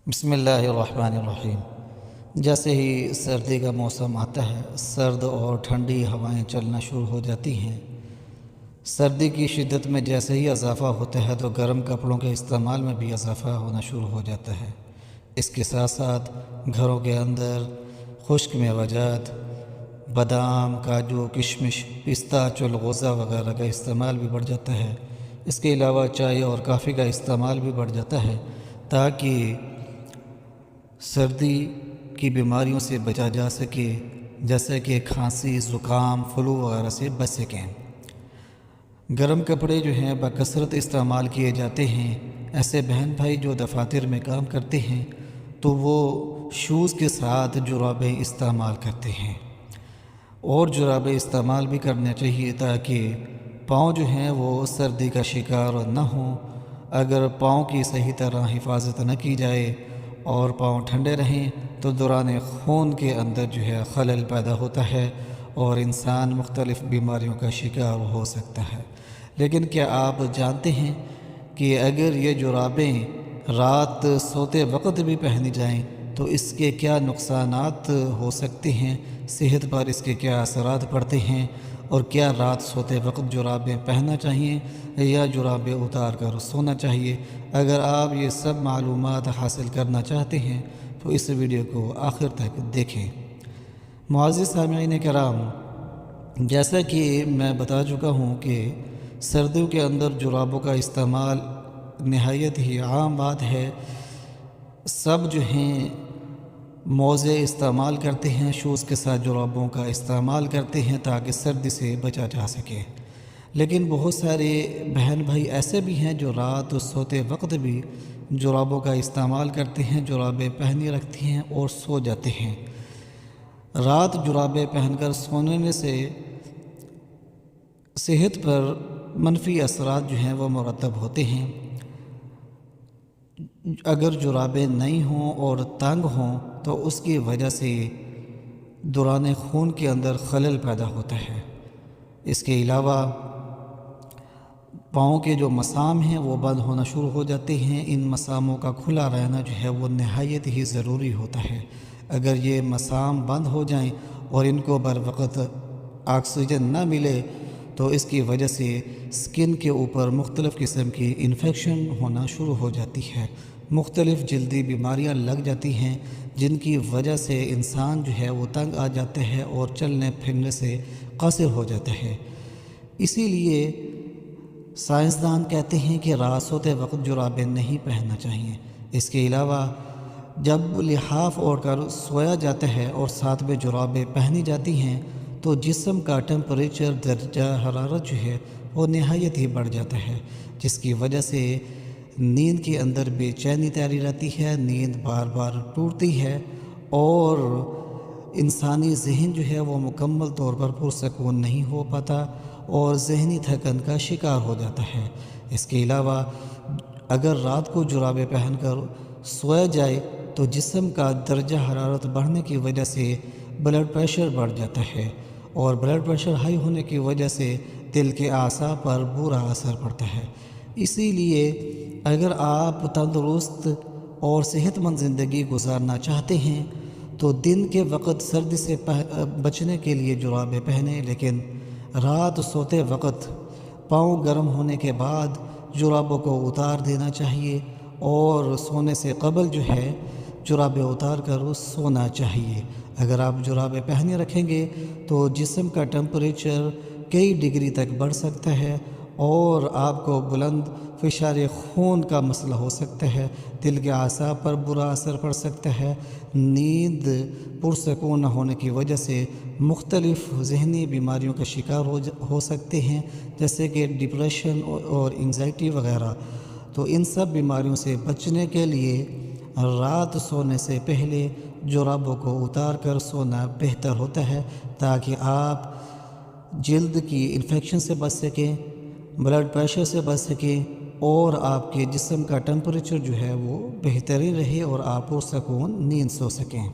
بسم اللہ الرحمن الرحیم۔ جیسے ہی سردی کا موسم آتا ہے، سرد اور ٹھنڈی ہوائیں چلنا شروع ہو جاتی ہیں۔ سردی کی شدت میں جیسے ہی اضافہ ہوتا ہے تو گرم کپڑوں کے استعمال میں بھی اضافہ ہونا شروع ہو جاتا ہے۔ اس کے ساتھ ساتھ گھروں کے اندر خشک میوجات، بادام، کاجو، کشمش، پستہ، چلغوزہ وغیرہ کا استعمال بھی بڑھ جاتا ہے۔ اس کے علاوہ چائے اور کافی کا استعمال بھی بڑھ جاتا ہے تاکہ سردی کی بیماریوں سے بچا جا سکے، جیسے کہ کھانسی، زکام، فلو وغیرہ سے بچ سکیں۔ گرم کپڑے جو ہیں بکثرت استعمال کیے جاتے ہیں۔ ایسے بہن بھائی جو دفاتر میں کام کرتے ہیں تو وہ شوز کے ساتھ جرابیں استعمال کرتے ہیں، اور جرابیں استعمال بھی کرنا چاہیے تاکہ پاؤں جو ہیں وہ سردی کا شکار نہ ہوں۔ اگر پاؤں کی صحیح طرح حفاظت نہ کی جائے اور پاؤں ٹھنڈے رہیں تو دوران خون کے اندر جو ہے خلل پیدا ہوتا ہے اور انسان مختلف بیماریوں کا شکار ہو سکتا ہے۔ لیکن کیا آپ جانتے ہیں کہ اگر یہ جرابیں رات سوتے وقت بھی پہنی جائیں تو اس کے کیا نقصانات ہو سکتے ہیں، صحت پر اس کے کیا اثرات پڑتے ہیں، اور کیا رات سوتے وقت جرابیں پہننا چاہیے یا جرابیں اتار کر سونا چاہیے؟ اگر آپ یہ سب معلومات حاصل کرنا چاہتے ہیں تو اس ویڈیو کو آخر تک دیکھیں۔ معزز سامعین کرام، جیسا کہ میں بتا چکا ہوں کہ سردیوں کے اندر جرابوں کا استعمال نہایت ہی عام بات ہے۔ سب جو ہیں موزے استعمال کرتے ہیں، شوز کے ساتھ جرابوں کا استعمال کرتے ہیں تاکہ سردی سے بچا جا سکے۔ لیکن بہت سارے بہن بھائی ایسے بھی ہیں جو رات سوتے وقت بھی جرابوں کا استعمال کرتے ہیں، جرابیں پہنی رکھتے ہیں اور سو جاتے ہیں۔ رات جرابیں پہن کر سونے سے صحت پر منفی اثرات جو ہیں وہ مرتب ہوتے ہیں۔ اگر جرابیں نئی ہوں اور تنگ ہوں تو اس کی وجہ سے دوران خون کے اندر خلل پیدا ہوتا ہے۔ اس کے علاوہ پاؤں کے جو مسام ہیں وہ بند ہونا شروع ہو جاتے ہیں۔ ان مساموں کا کھلا رہنا جو ہے وہ نہایت ہی ضروری ہوتا ہے۔ اگر یہ مسام بند ہو جائیں اور ان کو بر وقت آکسیجن نہ ملے تو اس کی وجہ سے سکن کے اوپر مختلف قسم کی انفیکشن ہونا شروع ہو جاتی ہے، مختلف جلدی بیماریاں لگ جاتی ہیں جن کی وجہ سے انسان جو ہے وہ تنگ آ جاتا ہے اور چلنے پھرنے سے قاصر ہو جاتا ہے۔ اسی لیے سائنسدان کہتے ہیں کہ رات سوتے وقت جرابیں نہیں پہننا چاہیے۔ اس کے علاوہ جب لحاف اوڑھ کر سویا جاتا ہے اور ساتھ میں جرابیں پہنی جاتی ہیں تو جسم کا ٹمپریچر، درجہ حرارت جو ہے وہ نہایت ہی بڑھ جاتا ہے، جس کی وجہ سے نیند کے اندر بے چینی طاری رہتی ہے، نیند بار بار ٹوٹتی ہے اور انسانی ذہن جو ہے وہ مکمل طور پر پرسکون نہیں ہو پاتا اور ذہنی تھکن کا شکار ہو جاتا ہے۔ اس کے علاوہ اگر رات کو جرابیں پہن کر سویا جائے تو جسم کا درجہ حرارت بڑھنے کی وجہ سے بلڈ پریشر بڑھ جاتا ہے، اور بلڈ پریشر ہائی ہونے کی وجہ سے دل کے اعصاب پر برا اثر پڑتا ہے۔ اسی لیے اگر آپ تندرست اور صحت مند زندگی گزارنا چاہتے ہیں تو دن کے وقت سردی سے بچنے کے لیے جرابیں پہنیں، لیکن رات سوتے وقت پاؤں گرم ہونے کے بعد جرابوں کو اتار دینا چاہیے، اور سونے سے قبل جو ہے جرابیں اتار کر سونا چاہیے۔ اگر آپ جرابیں پہنے رکھیں گے تو جسم کا ٹمپریچر کئی ڈگری تک بڑھ سکتا ہے اور آپ کو بلند فشار خون کا مسئلہ ہو سکتا ہے، دل کے اعصاب پر برا اثر پڑ سکتا ہے، نیند پرسکون نہ ہونے کی وجہ سے مختلف ذہنی بیماریوں کا شکار ہو سکتے ہیں، جیسے کہ ڈپریشن اور انزائٹی وغیرہ۔ تو ان سب بیماریوں سے بچنے کے لیے رات سونے سے پہلے جرابوں کو اتار کر سونا بہتر ہوتا ہے تاکہ آپ جلد کی انفیکشن سے بچ سکیں، بلڈ پریشر سے بچ سکیں، اور آپ کے جسم کا ٹمپریچر جو ہے وہ بہترین رہے اور آپ پرسکون نیند سو سکیں۔